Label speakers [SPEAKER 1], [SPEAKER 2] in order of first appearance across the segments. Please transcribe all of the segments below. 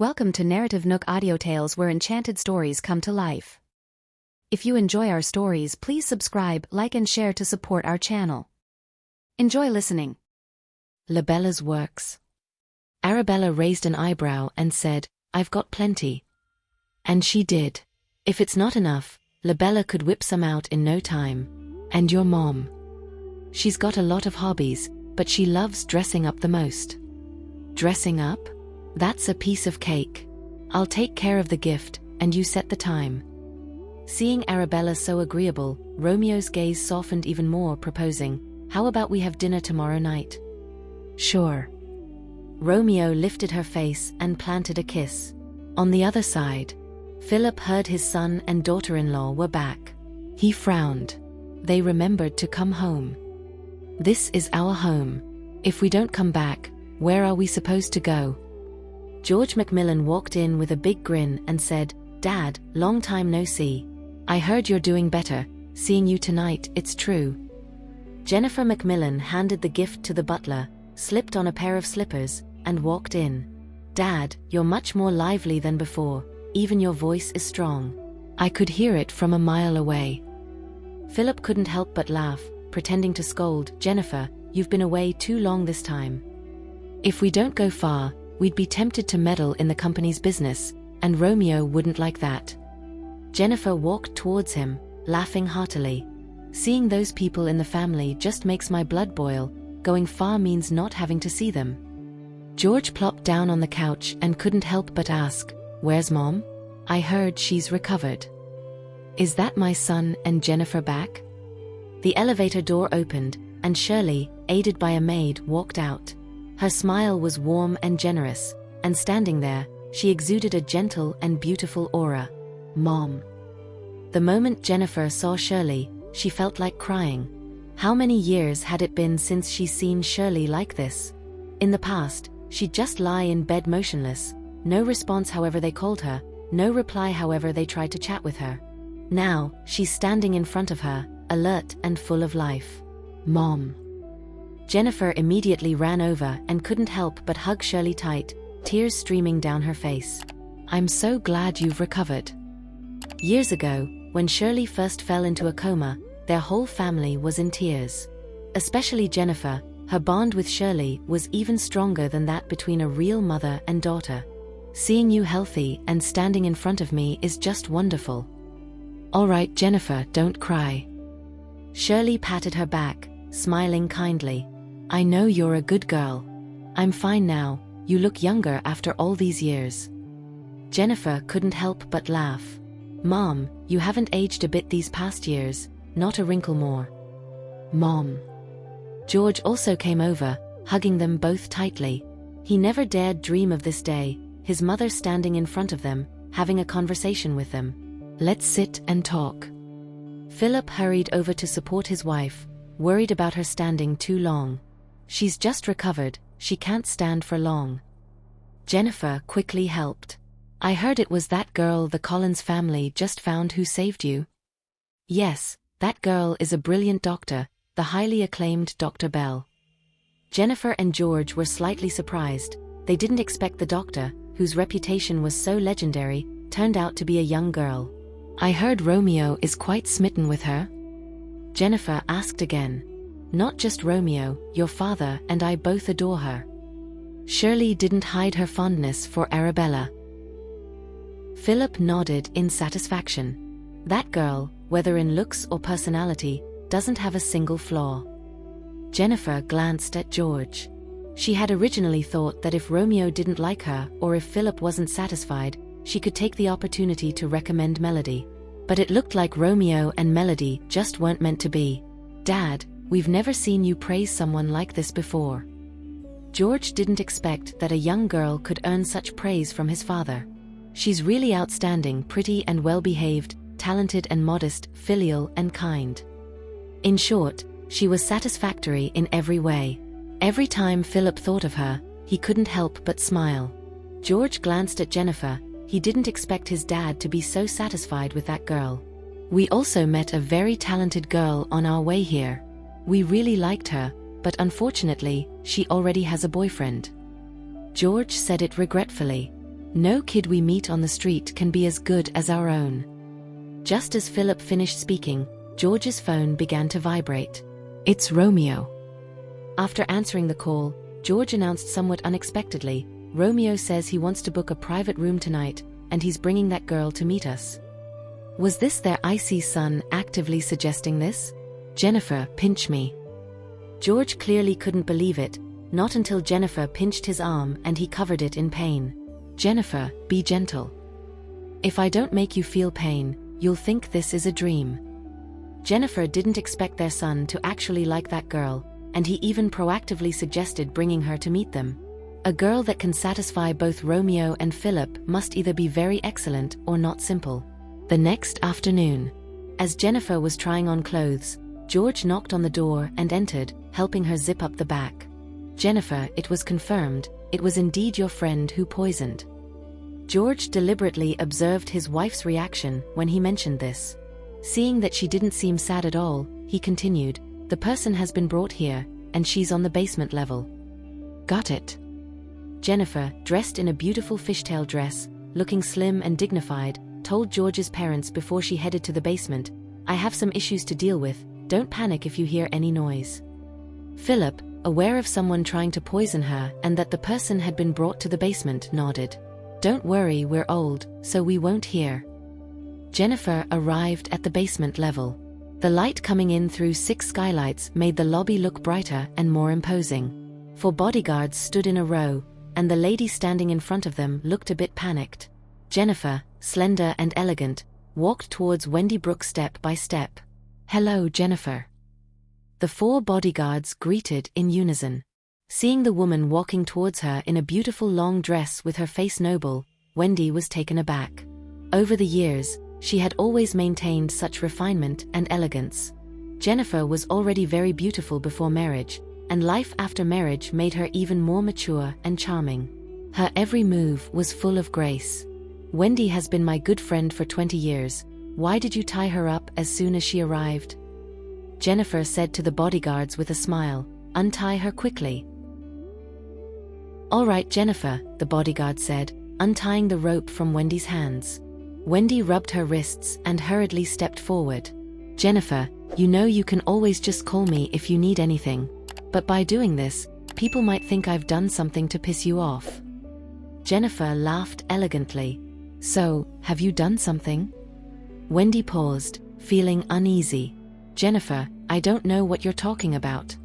[SPEAKER 1] Welcome to NarrativeNook Audiotales, where enchanted stories come to life. If you enjoy our stories, please subscribe, like and share to support our channel. Enjoy listening.
[SPEAKER 2] Labella's works. Arabella raised an eyebrow and said, "I've got plenty." And she did. If it's not enough, Labella could whip some out in no time. And your mom? She's got a lot of hobbies, but she loves dressing up the most. Dressing up? That's a piece of cake. I'll take care of the gift, and you set the time. Seeing Arabella so agreeable, Romeo's gaze softened even more, proposing, "How about we have dinner tomorrow night?" "Sure." Romeo lifted her face and planted a kiss. On the other side, Philip heard his son and daughter-in-law were back. He frowned. They remembered to come home. "This is our home. If we don't come back, where are we supposed to go?" George Macmillan walked in with a big grin and said, "Dad, long time no see. I heard you're doing better. Seeing you tonight, it's true." Jennifer Macmillan handed the gift to the butler, slipped on a pair of slippers, and walked in. "Dad, you're much more lively than before. Even your voice is strong. I could hear it from a mile away." Philip couldn't help but laugh, pretending to scold, "Jennifer, you've been away too long this time. If we don't go far, we'd be tempted to meddle in the company's business, and Romeo wouldn't like that." Jennifer walked towards him, laughing heartily. "Seeing those people in the family just makes my blood boil. Going far means not having to see them." George plopped down on the couch and couldn't help but ask, "Where's Mom? I heard she's recovered." "Is that my son and Jennifer back?" The elevator door opened, and Shirley, aided by a maid, walked out. Her smile was warm and generous, and standing there, she exuded a gentle and beautiful aura. "Mom." The moment Jennifer saw Shirley, she felt like crying. How many years had it been since she'd seen Shirley like this? In the past, she'd just lie in bed motionless, no response however they called her, no reply however they tried to chat with her. Now, she's standing in front of her, alert and full of life. "Mom." Jennifer immediately ran over and couldn't help but hug Shirley tight, tears streaming down her face. "I'm so glad you've recovered." Years ago, when Shirley first fell into a coma, their whole family was in tears. Especially Jennifer. Her bond with Shirley was even stronger than that between a real mother and daughter. "Seeing you healthy and standing in front of me is just wonderful." "All right, Jennifer, don't cry." Shirley patted her back, smiling kindly. "I know you're a good girl. I'm fine now. You look younger after all these years." Jennifer couldn't help but laugh. "Mom, you haven't aged a bit these past years, not a wrinkle more." "Mom." George also came over, hugging them both tightly. He never dared dream of this day, his mother standing in front of them, having a conversation with them. "Let's sit and talk." Philip hurried over to support his wife, worried about her standing too long. "She's just recovered, she can't stand for long." Jennifer quickly helped. "I heard it was that girl the Collins family just found who saved you." "Yes, that girl is a brilliant doctor, the highly acclaimed Dr. Bell." Jennifer and George were slightly surprised. They didn't expect the doctor, whose reputation was so legendary, turned out to be a young girl. "I heard Romeo is quite smitten with her?" Jennifer asked again. "Not just Romeo, your father and I both adore her." Shirley didn't hide her fondness for Arabella. Philip nodded in satisfaction. "That girl, whether in looks or personality, doesn't have a single flaw." Jennifer glanced at George. She had originally thought that if Romeo didn't like her or if Philip wasn't satisfied, she could take the opportunity to recommend Melody. But it looked like Romeo and Melody just weren't meant to be. "Dad, we've never seen you praise someone like this before." George didn't expect that a young girl could earn such praise from his father. "She's really outstanding, pretty and well-behaved, talented and modest, filial and kind." In short, she was satisfactory in every way. Every time Philip thought of her, he couldn't help but smile. George glanced at Jennifer. He didn't expect his dad to be so satisfied with that girl. "We also met a very talented girl on our way here. We really liked her, but unfortunately, she already has a boyfriend." George said it regretfully. No kid we meet on the street can be as good as our own. Just as Philip finished speaking, George's phone began to vibrate. It's Romeo. After answering the call, George announced somewhat unexpectedly, Romeo says he wants to book a private room tonight, and he's bringing that girl to meet us. Was this their icy son actively suggesting this? Jennifer, pinch me. George clearly couldn't believe it, not until Jennifer pinched his arm and he covered it in pain. Jennifer, be gentle. If I don't make you feel pain, you'll think this is a dream. Jennifer didn't expect their son to actually like that girl, and he even proactively suggested bringing her to meet them. A girl that can satisfy both Romeo and Philip must either be very excellent or not simple. The next afternoon, as Jennifer was trying on clothes, George knocked on the door and entered, helping her zip up the back. Jennifer, it was confirmed, it was indeed your friend who poisoned. George deliberately observed his wife's reaction when he mentioned this. Seeing that she didn't seem sad at all, he continued, the person has been brought here, and she's on the basement level. Got it. Jennifer, dressed in a beautiful fishtail dress, looking slim and dignified, told George's parents before she headed to the basement, I have some issues to deal with, don't panic if you hear any noise. Philip, aware of someone trying to poison her and that the person had been brought to the basement, nodded. Don't worry, we're old, so we won't hear. Jennifer arrived at the basement level. The light coming in through 6 skylights made the lobby look brighter and more imposing. 4 bodyguards stood in a row, and the lady standing in front of them looked a bit panicked. Jennifer, slender and elegant, walked towards Wendy Brooke step by step. Hello, Jennifer. The 4 bodyguards greeted in unison. Seeing the woman walking towards her in a beautiful long dress with her face noble, Wendy was taken aback. Over the years, she had always maintained such refinement and elegance. Jennifer was already very beautiful before marriage, and life after marriage made her even more mature and charming. Her every move was full of grace. Wendy has been my good friend for 20 years. Why did you tie her up as soon as she arrived? Jennifer said to the bodyguards with a smile, untie her quickly. All right, Jennifer, the bodyguard said, untying the rope from Wendy's hands. Wendy rubbed her wrists and hurriedly stepped forward. Jennifer, you know you can always just call me if you need anything. But by doing this, people might think I've done something to piss you off. Jennifer laughed elegantly. So, have you done something? Wendy paused, feeling uneasy. Jennifer, I don't know what you're talking about.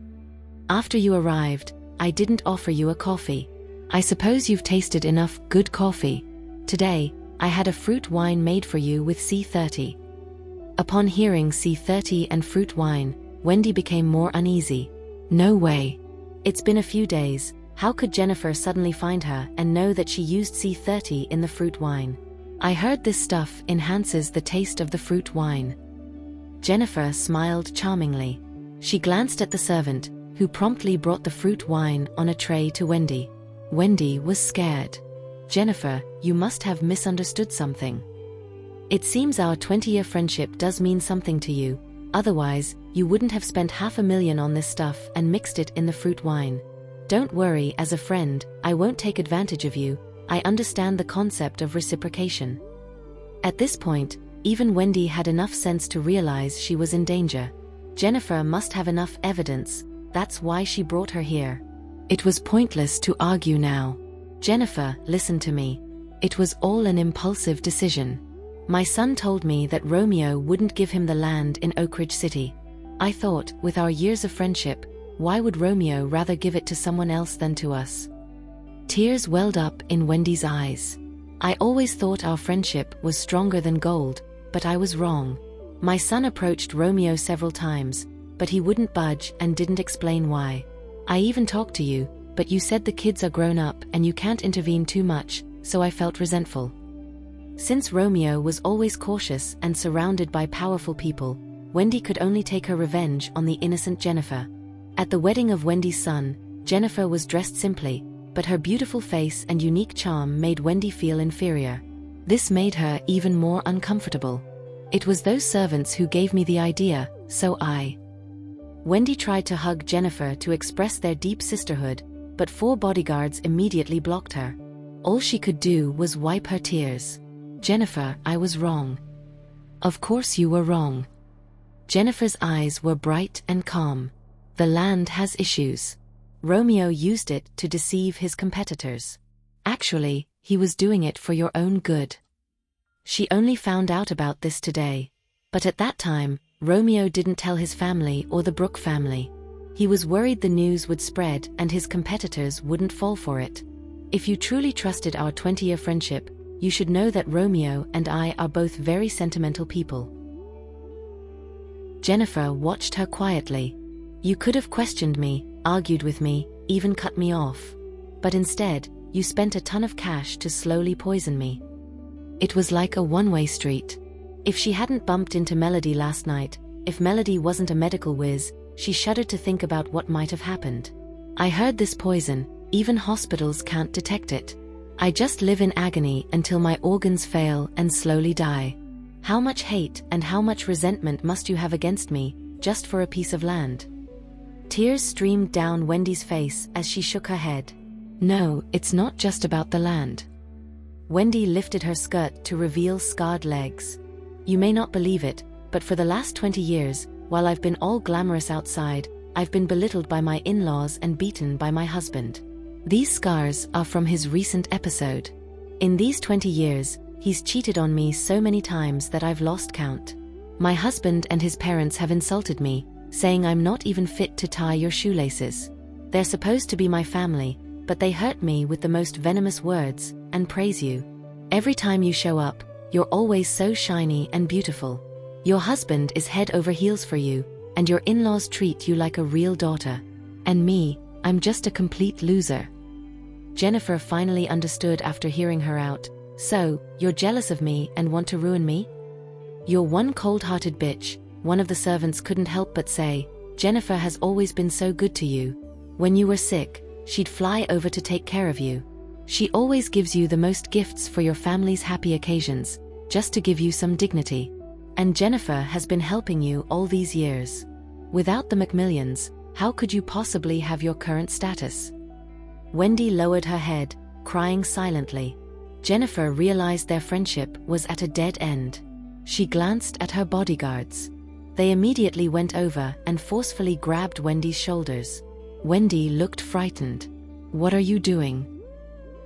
[SPEAKER 2] After you arrived, I didn't offer you a coffee. I suppose you've tasted enough good coffee. Today, I had a fruit wine made for you with C30. Upon hearing C30 and fruit wine, Wendy became more uneasy. No way. It's been a few days. How could Jennifer suddenly find her and know that she used C30 in the fruit wine? I heard this stuff enhances the taste of the fruit wine. Jennifer smiled charmingly. She glanced at the servant, who promptly brought the fruit wine on a tray to Wendy. Wendy was scared. Jennifer, you must have misunderstood something. It seems our 20-year friendship does mean something to you, otherwise, you wouldn't have spent $500,000 on this stuff and mixed it in the fruit wine. Don't worry, as a friend, I won't take advantage of you. I understand the concept of reciprocation. At this point, even Wendy had enough sense to realize she was in danger. Jennifer must have enough evidence, that's why she brought her here. It was pointless to argue now. Jennifer, listen to me. It was all an impulsive decision. My son told me that Romeo wouldn't give him the land in Oak Ridge City. I thought, with our years of friendship, why would Romeo rather give it to someone else than to us? Tears welled up in Wendy's eyes. I always thought our friendship was stronger than gold, but I was wrong. My son approached Romeo several times, but he wouldn't budge and didn't explain why. I even talked to you, but you said the kids are grown up and you can't intervene too much, so I felt resentful. Since Romeo was always cautious and surrounded by powerful people, Wendy could only take her revenge on the innocent Jennifer. At the wedding of Wendy's son, Jennifer was dressed simply, but her beautiful face and unique charm made Wendy feel inferior. This made her even more uncomfortable. It was those servants who gave me the idea, so Wendy tried to hug Jennifer to express their deep sisterhood, but 4 bodyguards immediately blocked her. All she could do was wipe her tears. Jennifer, I was wrong. Of course you were wrong. Jennifer's eyes were bright and calm. The land has issues. Romeo used it to deceive his competitors. Actually, he was doing it for your own good. She only found out about this today. But at that time, Romeo didn't tell his family or the Brooke family. He was worried the news would spread and his competitors wouldn't fall for it. If you truly trusted our 20-year friendship, you should know that Romeo and I are both very sentimental people. Jennifer watched her quietly. You could have questioned me, argued with me, even cut me off. But instead, you spent a ton of cash to slowly poison me. It was like a one-way street. If she hadn't bumped into Melody last night, if Melody wasn't a medical whiz, she shuddered to think about what might have happened. I heard this poison, even hospitals can't detect it. I just live in agony until my organs fail and slowly die. How much hate and how much resentment must you have against me, just for a piece of land? Tears streamed down Wendy's face as she shook her head. No, it's not just about the land. Wendy lifted her skirt to reveal scarred legs. You may not believe it, but for the last 20 years, while I've been all glamorous outside, I've been belittled by my in-laws and beaten by my husband. These scars are from his recent episode. In these 20 years, he's cheated on me so many times that I've lost count. My husband and his parents have insulted me, saying I'm not even fit to tie your shoelaces. They're supposed to be my family, but they hurt me with the most venomous words, and praise you. Every time you show up, you're always so shiny and beautiful. Your husband is head over heels for you, and your in-laws treat you like a real daughter. And me, I'm just a complete loser. Jennifer finally understood after hearing her out. So, you're jealous of me and want to ruin me? You're one cold-hearted bitch, one of the servants couldn't help but say. Jennifer has always been so good to you. When you were sick, she'd fly over to take care of you. She always gives you the most gifts for your family's happy occasions, just to give you some dignity. And Jennifer has been helping you all these years. Without the McMillions, how could you possibly have your current status? Wendy lowered her head, crying silently. Jennifer realized their friendship was at a dead end. She glanced at her bodyguards. They immediately went over and forcefully grabbed Wendy's shoulders. Wendy looked frightened. What are you doing?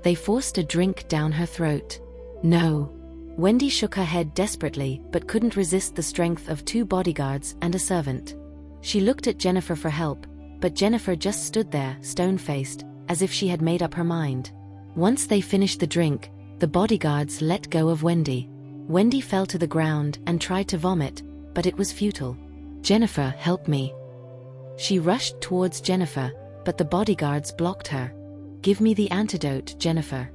[SPEAKER 2] They forced a drink down her throat. No. Wendy shook her head desperately but couldn't resist the strength of 2 bodyguards and a servant. She looked at Jennifer for help, but Jennifer just stood there, stone-faced, as if she had made up her mind. Once they finished the drink, the bodyguards let go of Wendy. Wendy fell to the ground and tried to vomit, but it was futile. Jennifer, help me. She rushed towards Jennifer, but the bodyguards blocked her. Give me the antidote, Jennifer.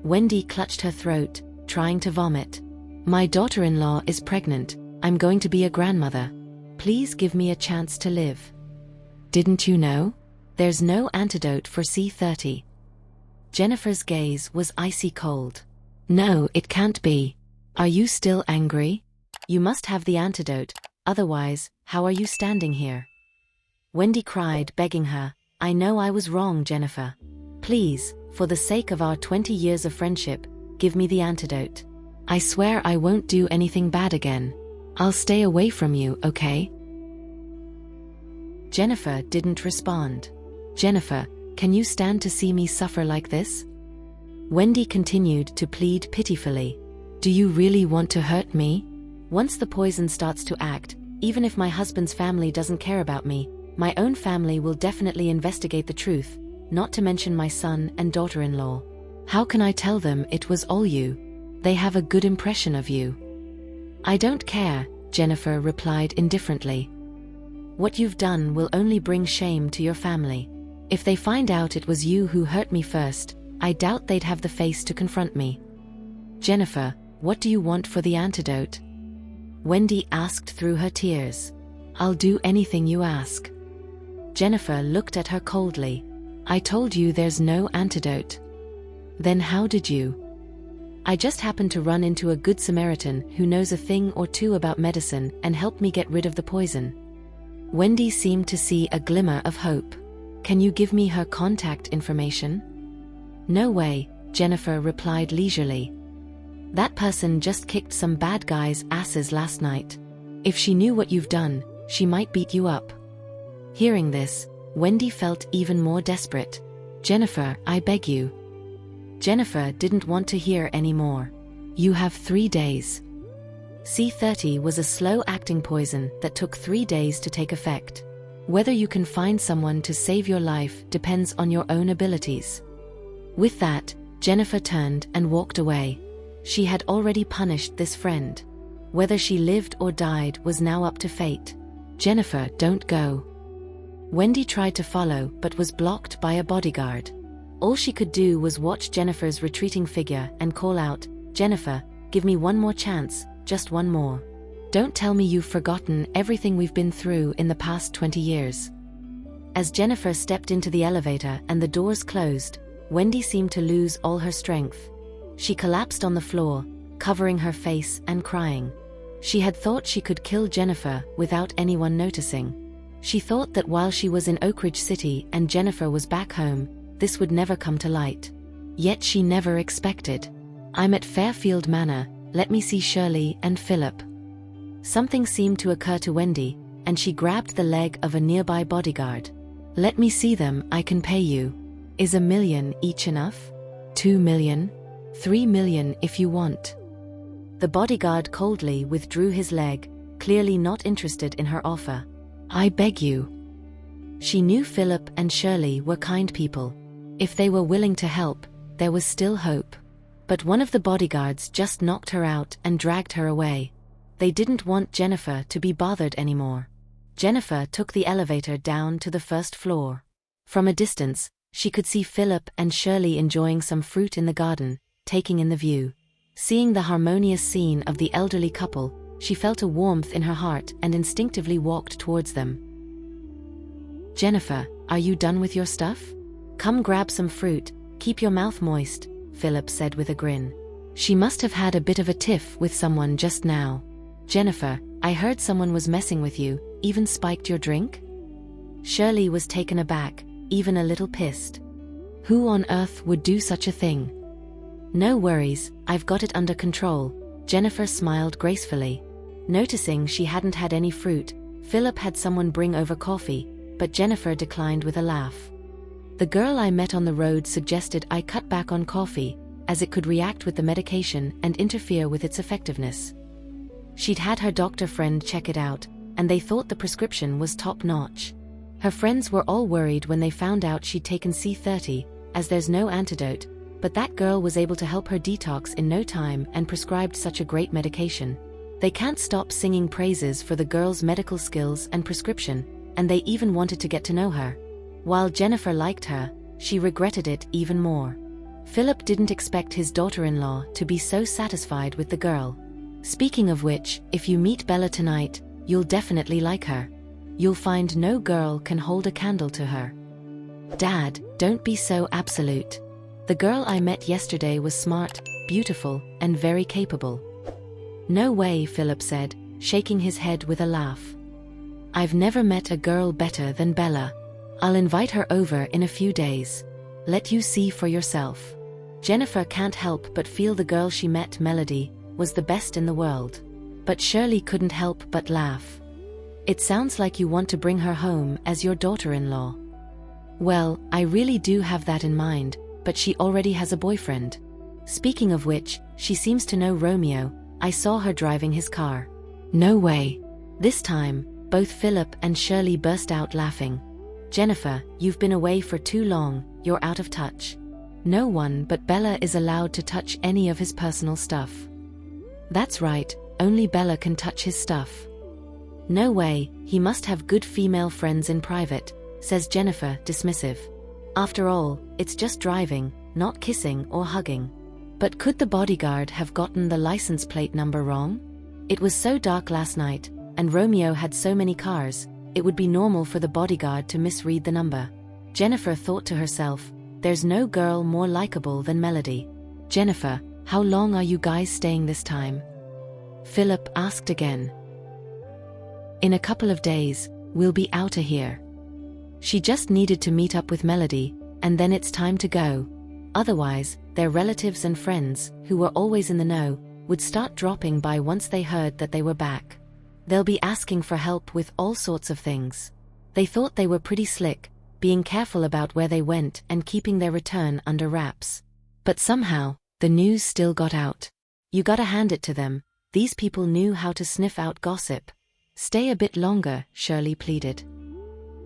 [SPEAKER 2] Wendy clutched her throat, trying to vomit. My daughter-in-law is pregnant. I'm going to be a grandmother. Please give me a chance to live. Didn't you know? There's no antidote for C30. Jennifer's gaze was icy cold. No, it can't be. Are you still angry? You must have the antidote, otherwise, how are you standing here? Wendy cried, begging her. I know I was wrong, Jennifer. Please, for the sake of our 20 years of friendship, give me the antidote. I swear I won't do anything bad again. I'll stay away from you, okay? Jennifer didn't respond. Jennifer, can you stand to see me suffer like this? Wendy continued to plead pitifully. Do you really want to hurt me? Once the poison starts to act, even if my husband's family doesn't care about me, my own family will definitely investigate the truth, not to mention my son and daughter-in-law. How can I tell them it was all you? They have a good impression of you. I don't care, Jennifer replied indifferently. What you've done will only bring shame to your family. If they find out it was you who hurt me first, I doubt they'd have the face to confront me. Jennifer, what do you want for the antidote? Wendy asked through her tears. I'll do anything you ask. Jennifer looked at her coldly. I told you there's no antidote. Then how did you? I just happened to run into a good Samaritan who knows a thing or two about medicine and helped me get rid of the poison. Wendy seemed to see a glimmer of hope. Can you give me her contact information? No way, Jennifer replied leisurely. That person just kicked some bad guys' asses last night. If she knew what you've done, she might beat you up. Hearing this, Wendy felt even more desperate. Jennifer, I beg you. Jennifer didn't want to hear any more. You have 3 days. C30 was a slow-acting poison that took 3 days to take effect. Whether you can find someone to save your life depends on your own abilities. With that, Jennifer turned and walked away. She had already punished this friend. Whether she lived or died was now up to fate. Jennifer, don't go. Wendy tried to follow but was blocked by a bodyguard. All she could do was watch Jennifer's retreating figure and call out, Jennifer, give me one more chance, just one more. Don't tell me you've forgotten everything we've been through in the past 20 years. As Jennifer stepped into the elevator and the doors closed, Wendy seemed to lose all her strength. She collapsed on the floor, covering her face and crying. She had thought she could kill Jennifer without anyone noticing. She thought that while she was in Oak Ridge City and Jennifer was back home, this would never come to light. Yet she never expected. I'm at Fairfield Manor, let me see Shirley and Philip. Something seemed to occur to Wendy, and she grabbed the leg of a nearby bodyguard. Let me see them, I can pay you. Is $1 million each enough? 2 million? 3 million if you want. The bodyguard coldly withdrew his leg, clearly not interested in her offer. I beg you. She knew Philip and Shirley were kind people. If they were willing to help, there was still hope. But one of the bodyguards just knocked her out and dragged her away. They didn't want Jennifer to be bothered anymore. Jennifer took the elevator down to the first floor. From a distance, she could see Philip and Shirley enjoying some fruit in the garden, taking in the view. Seeing the harmonious scene of the elderly couple, she felt a warmth in her heart and instinctively walked towards them. Jennifer, are you done with your stuff? Come grab some fruit, keep your mouth moist, Philip said with a grin. She must have had a bit of a tiff with someone just now. Jennifer, I heard someone was messing with you, even spiked your drink? Shirley was taken aback, even a little pissed. Who on earth would do such a thing? No worries, I've got it under control, Jennifer smiled gracefully. Noticing she hadn't had any fruit, Philip had someone bring over coffee, but Jennifer declined with a laugh. The girl I met on the road suggested I cut back on coffee, as it could react with the medication and interfere with its effectiveness. She'd had her doctor friend check it out, and they thought the prescription was top-notch. Her friends were all worried when they found out she'd taken C30, as there's no antidote, but that girl was able to help her detox in no time and prescribed such a great medication. They can't stop singing praises for the girl's medical skills and prescription, and they even wanted to get to know her. While Jennifer liked her, she regretted it even more. Philip didn't expect his daughter-in-law to be so satisfied with the girl. Speaking of which, if you meet Bella tonight, you'll definitely like her. You'll find no girl can hold a candle to her. Dad, don't be so absolute. The girl I met yesterday was smart, beautiful, and very capable. No way, Philip said, shaking his head with a laugh. I've never met a girl better than Bella. I'll invite her over in a few days. Let you see for yourself. Jennifer can't help but feel the girl she met, Melody, was the best in the world. But Shirley couldn't help but laugh. It sounds like you want to bring her home as your daughter-in-law. Well, I really do have that in mind, but she already has a boyfriend. Speaking of which, she seems to know Romeo. I saw her driving his car. No way. This time, both Philip and Shirley burst out laughing. Jennifer, you've been away for too long, you're out of touch. No one but Bella is allowed to touch any of his personal stuff. That's right, only Bella can touch his stuff. No way, he must have good female friends in private, says Jennifer, dismissive. After all, it's just driving, not kissing or hugging. But could the bodyguard have gotten the license plate number wrong? It was so dark last night, and Romeo had so many cars, it would be normal for the bodyguard to misread the number. Jennifer thought to herself, there's no girl more likable than Melody. Jennifer, how long are you guys staying this time? Philip asked again. In a couple of days, we'll be out of here. She just needed to meet up with Melody, and then it's time to go. Otherwise, their relatives and friends, who were always in the know, would start dropping by once they heard that they were back. They'll be asking for help with all sorts of things. They thought they were pretty slick, being careful about where they went and keeping their return under wraps. But somehow, the news still got out. You gotta hand it to them, these people knew how to sniff out gossip. Stay a bit longer, Shirley pleaded.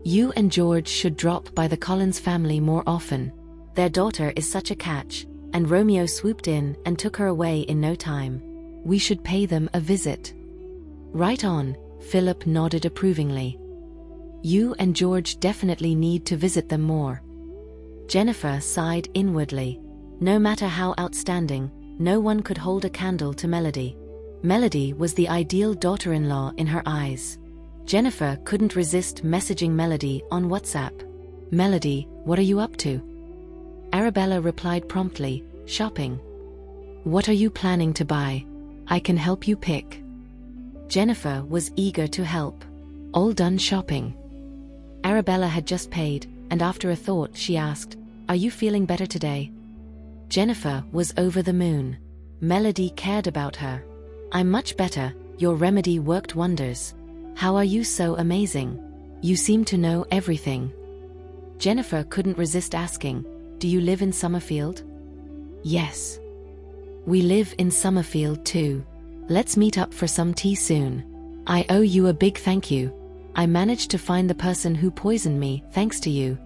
[SPEAKER 2] You and George should drop by the Collins family more often. Their daughter is such a catch, and Romeo swooped in and took her away in no time. We should pay them a visit. Right on, Philip nodded approvingly. You and George definitely need to visit them more. Jennifer sighed inwardly. No matter how outstanding, no one could hold a candle to Melody. Melody was the ideal daughter-in-law in her eyes. Jennifer couldn't resist messaging Melody on WhatsApp. Melody, what are you up to? Arabella replied promptly, shopping. What are you planning to buy? I can help you pick. Jennifer was eager to help. All done shopping. Arabella had just paid, and after a thought she asked, are you feeling better today? Jennifer was over the moon. Melody cared about her. I'm much better, your remedy worked wonders. How are you so amazing? You seem to know everything. Jennifer couldn't resist asking, do you live in Summerfield? Yes. We live in Summerfield too. Let's meet up for some tea soon. I owe you a big thank you. I managed to find the person who poisoned me, thanks to you.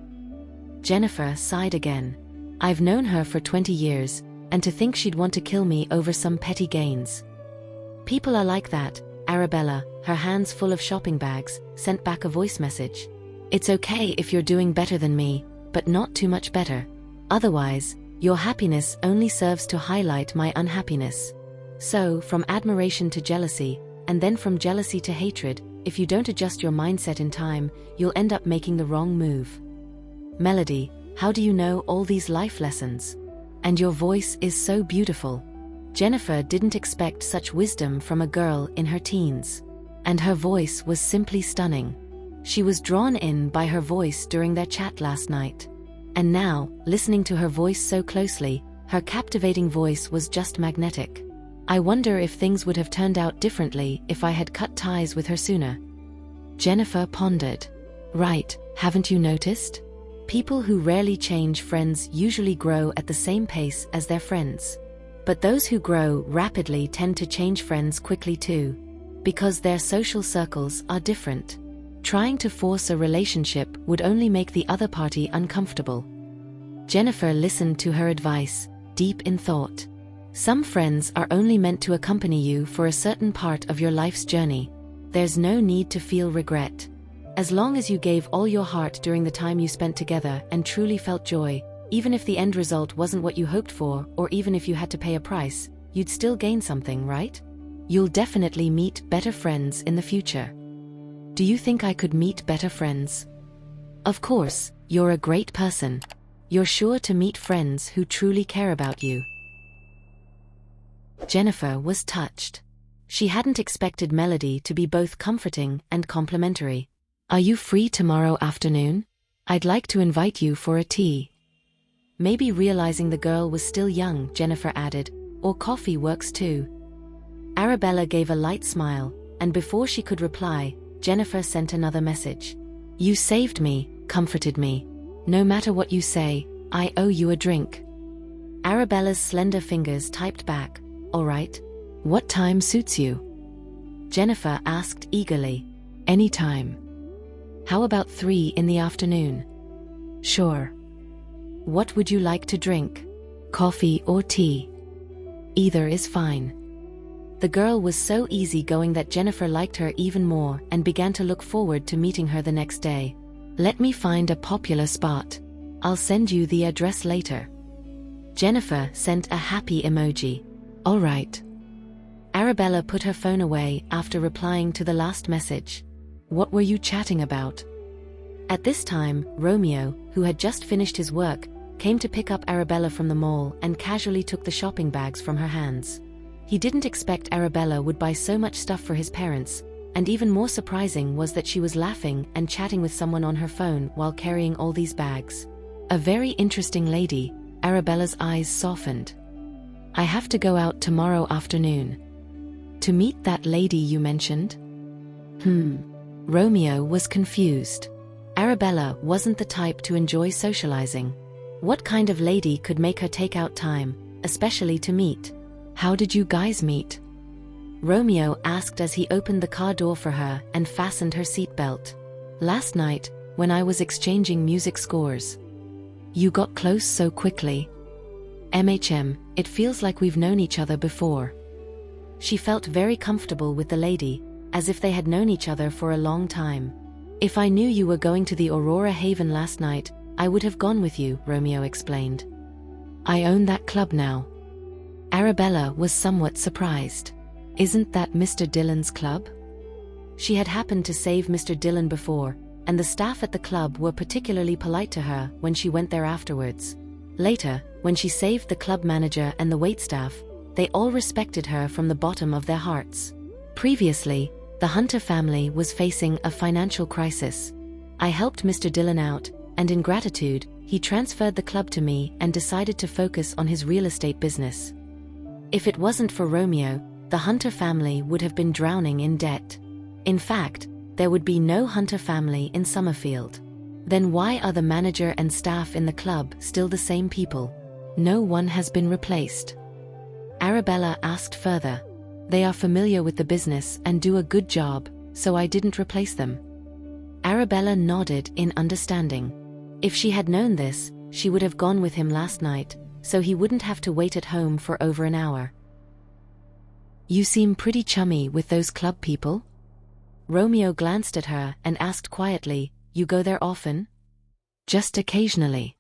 [SPEAKER 2] Jennifer sighed again. I've known her for 20 years, and to think she'd want to kill me over some petty gains. People are like that. Arabella, her hands full of shopping bags, sent back a voice message. It's okay if you're doing better than me, but not too much better. Otherwise, your happiness only serves to highlight my unhappiness. So, from admiration to jealousy, and then from jealousy to hatred, if you don't adjust your mindset in time, you'll end up making the wrong move. Melody, how do you know all these life lessons? And your voice is so beautiful. Jennifer didn't expect such wisdom from a girl in her teens. And her voice was simply stunning. She was drawn in by her voice during their chat last night. And now, listening to her voice so closely, her captivating voice was just magnetic. I wonder if things would have turned out differently if I had cut ties with her sooner. Jennifer pondered. Right, haven't you noticed? People who rarely change friends usually grow at the same pace as their friends. But those who grow rapidly tend to change friends quickly too, because their social circles are different. Trying to force a relationship would only make the other party uncomfortable. Jennifer listened to her advice, deep in thought. Some friends are only meant to accompany you for a certain part of your life's journey. There's no need to feel regret. As long as you gave all your heart during the time you spent together and truly felt joy, even if the end result wasn't what you hoped for, or even if you had to pay a price, you'd still gain something, right? You'll definitely meet better friends in the future. Do you think I could meet better friends? Of course, you're a great person. You're sure to meet friends who truly care about you. Jennifer was touched. She hadn't expected Melody to be both comforting and complimentary. Are you free tomorrow afternoon? I'd like to invite you for a tea. Maybe realizing the girl was still young, Jennifer added, or coffee works too. Arabella gave a light smile, and before she could reply, Jennifer sent another message. You saved me, comforted me. No matter what you say, I owe you a drink. Arabella's slender fingers typed back, all right. What time suits you? Jennifer asked eagerly. Any time. How about 3 in the afternoon? Sure. What would you like to drink? Coffee or tea? Either is fine. The girl was so easygoing that Jennifer liked her even more and began to look forward to meeting her the next day. Let me find a popular spot. I'll send you the address later. Jennifer sent a happy emoji. All right. Arabella put her phone away after replying to the last message. What were you chatting about? At this time, Romeo, who had just finished his work, came to pick up Arabella from the mall and casually took the shopping bags from her hands. He didn't expect Arabella would buy so much stuff for his parents, and even more surprising was that she was laughing and chatting with someone on her phone while carrying all these bags. A very interesting lady, Arabella's eyes softened. I have to go out tomorrow afternoon. To meet that lady you mentioned? Romeo was confused. Arabella wasn't the type to enjoy socializing. What kind of lady could make her take out time, especially to meet? How did you guys meet? Romeo asked as he opened the car door for her and fastened her seatbelt. Last night, when I was exchanging music scores. You got close so quickly. It feels like we've known each other before. She felt very comfortable with the lady, as if they had known each other for a long time. If I knew you were going to the Aurora Haven last night, I would have gone with you, Romeo explained. I own that club now. Arabella was somewhat surprised. Isn't that Mr. Dillon's club? She had happened to save Mr. Dillon before, and the staff at the club were particularly polite to her when she went there afterwards. Later, when she saved the club manager and the waitstaff, they all respected her from the bottom of their hearts. Previously, the Hunter family was facing a financial crisis. I helped Mr. Dillon out, and in gratitude, he transferred the club to me and decided to focus on his real estate business. If it wasn't for Romeo, the Hunter family would have been drowning in debt. In fact, there would be no Hunter family in Summerfield. Then why are the manager and staff in the club still the same people? No one has been replaced. Arabella asked further. They are familiar with the business and do a good job, so I didn't replace them. Arabella nodded in understanding. If she had known this, she would have gone with him last night, so he wouldn't have to wait at home for over an hour. You seem pretty chummy with those club people? Romeo glanced at her and asked quietly, You go there often? Just occasionally.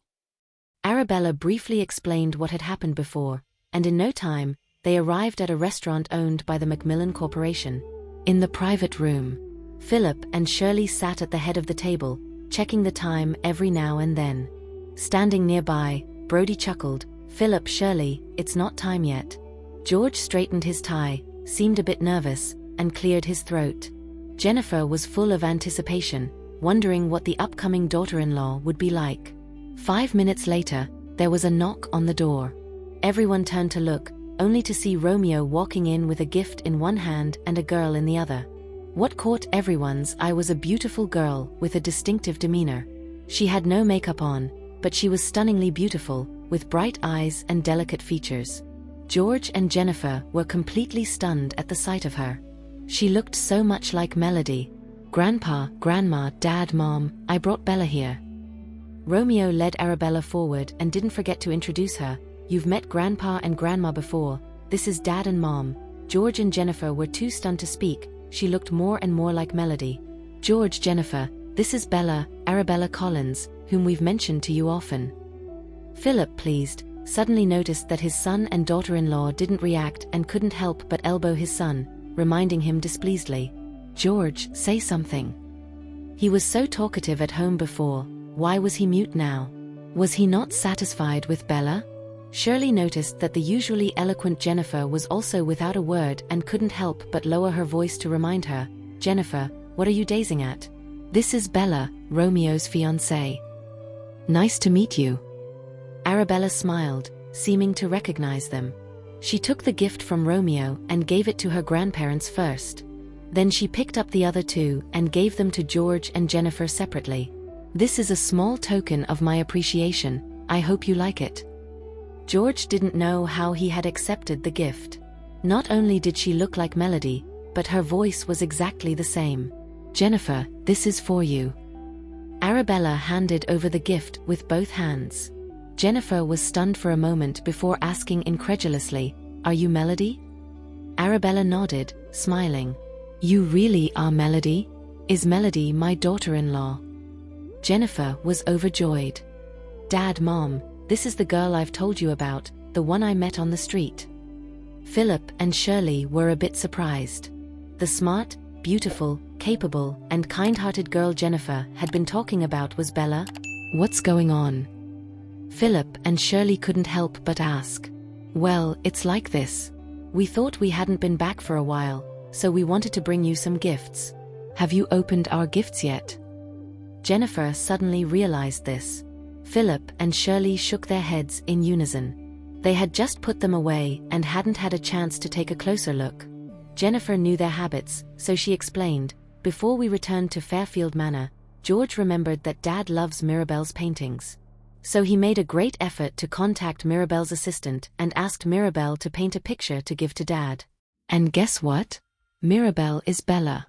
[SPEAKER 2] Arabella briefly explained what had happened before, and in no time, they arrived at a restaurant owned by the Macmillan Corporation. In the private room, Philip and Shirley sat at the head of the table, checking the time every now and then. Standing nearby, Brody chuckled, Philip, Shirley, it's not time yet. George straightened his tie, seemed a bit nervous, and cleared his throat. Jennifer was full of anticipation, wondering what the upcoming daughter-in-law would be like. 5 minutes later, there was a knock on the door. Everyone turned to look, only to see Romeo walking in with a gift in one hand and a girl in the other. What caught everyone's eye was a beautiful girl with a distinctive demeanor. She had no makeup on, but she was stunningly beautiful, with bright eyes and delicate features. George and Jennifer were completely stunned at the sight of her. She looked so much like Melody. Grandpa, Grandma, Dad, Mom, I brought Bella here. Romeo led Arabella forward and didn't forget to introduce her. You've met Grandpa and Grandma before, this is Dad and Mom. George and Jennifer were too stunned to speak, she looked more and more like Melody. George, Jennifer, this is Bella, Arabella Collins, whom we've mentioned to you often. Philip, pleased, suddenly noticed that his son and daughter-in-law didn't react and couldn't help but elbow his son, reminding him displeasedly. George, say something. He was so talkative at home before, why was he mute now? Was he not satisfied with Bella? Shirley noticed that the usually eloquent Jennifer was also without a word and couldn't help but lower her voice to remind her, Jennifer, what are you gazing at? This is Bella, Romeo's fiancée. Nice to meet you. Arabella smiled, seeming to recognize them. She took the gift from Romeo and gave it to her grandparents first. Then she picked up the other two and gave them to George and Jennifer separately. This is a small token of my appreciation, I hope you like it. George didn't know how he had accepted the gift. Not only did she look like Melody, but her voice was exactly the same. Jennifer, this is for you. Arabella handed over the gift with both hands. Jennifer was stunned for a moment before asking incredulously, Are you Melody? Arabella nodded, smiling. You really are Melody? Is Melody my daughter-in-law? Jennifer was overjoyed. Dad, Mom, this is the girl I've told you about, the one I met on the street. Philip and Shirley were a bit surprised. The smart, beautiful, capable, and kind-hearted girl Jennifer had been talking about was Bella. What's going on? Philip and Shirley couldn't help but ask. Well, it's like this. We thought we hadn't been back for a while, so we wanted to bring you some gifts. Have you opened our gifts yet? Jennifer suddenly realized this. Philip and Shirley shook their heads in unison. They had just put them away and hadn't had a chance to take a closer look. Jennifer knew their habits, so she explained, "Before we returned to Fairfield Manor, George remembered that Dad loves Mirabelle's paintings. So he made a great effort to contact Mirabelle's assistant and asked Mirabelle to paint a picture to give to Dad. And guess what? Mirabelle is Bella."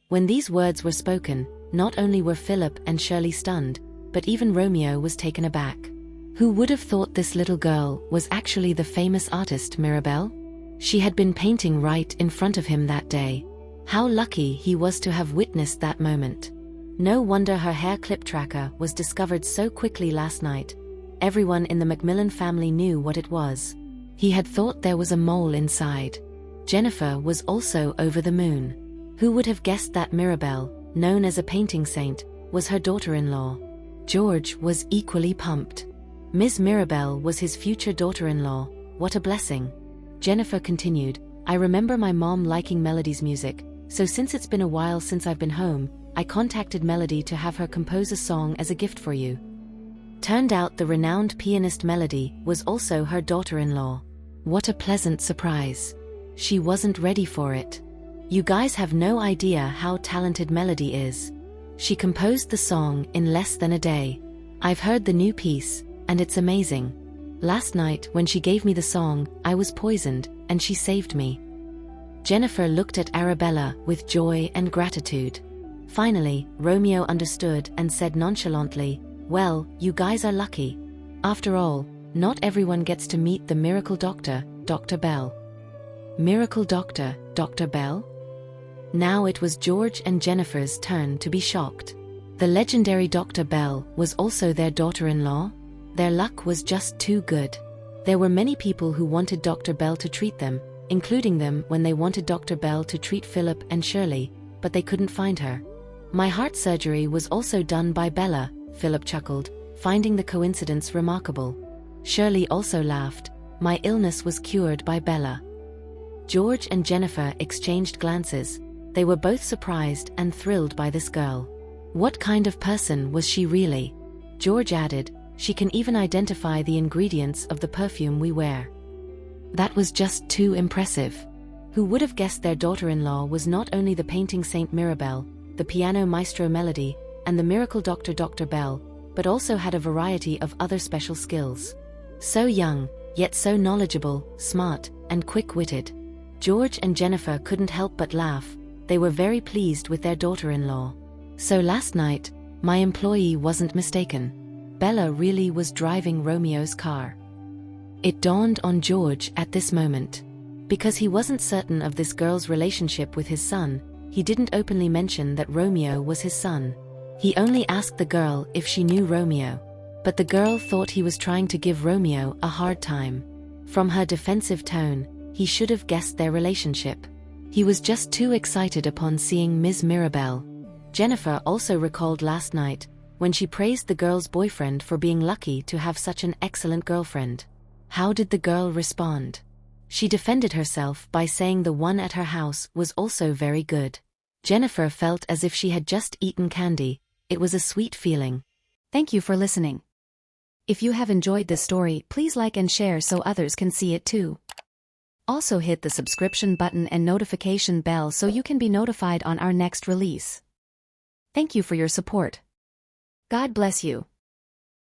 [SPEAKER 2] When these words were spoken, not only were Philip and Shirley stunned, but even Romeo was taken aback. Who would have thought this little girl was actually the famous artist Mirabelle? She had been painting right in front of him that day. How lucky he was to have witnessed that moment. No wonder her hair clip tracker was discovered so quickly last night. Everyone in the Macmillan family knew what it was. He had thought there was a mole inside. Jennifer was also over the moon. Who would have guessed that Mirabelle, known as a painting saint, was her daughter-in-law? George was equally pumped. Ms. Mirabelle was his future daughter-in-law. What a blessing. Jennifer continued, "I remember my mom liking Melody's music, so since it's been a while since I've been home, I contacted Melody to have her compose a song as a gift for you." Turned out the renowned pianist Melody was also her daughter-in-law. What a pleasant surprise. She wasn't ready for it. You guys have no idea how talented Melody is. She composed the song in less than a day. I've heard the new piece, and it's amazing. Last night when she gave me the song, I was poisoned, and she saved me. Jennifer looked at Arabella with joy and gratitude. Finally, Romeo understood and said nonchalantly, "Well, you guys are lucky. After all, not everyone gets to meet the miracle doctor, Dr. Bell." Miracle doctor, Dr. Bell? Now it was George and Jennifer's turn to be shocked. The legendary Dr. Bell was also their daughter-in-law? Their luck was just too good. There were many people who wanted Dr. Bell to treat them, including them when they wanted Dr. Bell to treat Philip and Shirley, but they couldn't find her. "My heart surgery was also done by Bella," Philip chuckled, finding the coincidence remarkable. Shirley also laughed. "My illness was cured by Bella." George and Jennifer exchanged glances. They were both surprised and thrilled by this girl. What kind of person was she really? George added, "She can even identify the ingredients of the perfume we wear." That was just too impressive. Who would have guessed their daughter-in-law was not only the painting saint Mirabelle, the piano maestro Melody, and the miracle doctor Dr. Bell, but also had a variety of other special skills. So young, yet so knowledgeable, smart, and quick-witted. George and Jennifer couldn't help but laugh. They were very pleased with their daughter-in-law. So last night, my employee wasn't mistaken. Bella really was driving Romeo's car. It dawned on George at this moment. Because he wasn't certain of this girl's relationship with his son, he didn't openly mention that Romeo was his son. He only asked the girl if she knew Romeo. But the girl thought he was trying to give Romeo a hard time. From her defensive tone, he should have guessed their relationship. He was just too excited upon seeing Ms. Mirabelle. Jennifer also recalled last night, when she praised the girl's boyfriend for being lucky to have such an excellent girlfriend. How did the girl respond? She defended herself by saying the one at her house was also very good. Jennifer felt as if she had just eaten candy. It was a sweet feeling.
[SPEAKER 1] Thank you for listening. If you have enjoyed this story, please like and share so others can see it too. Also hit the subscription button and notification bell so you can be notified on our next release. Thank you for your support. God bless you.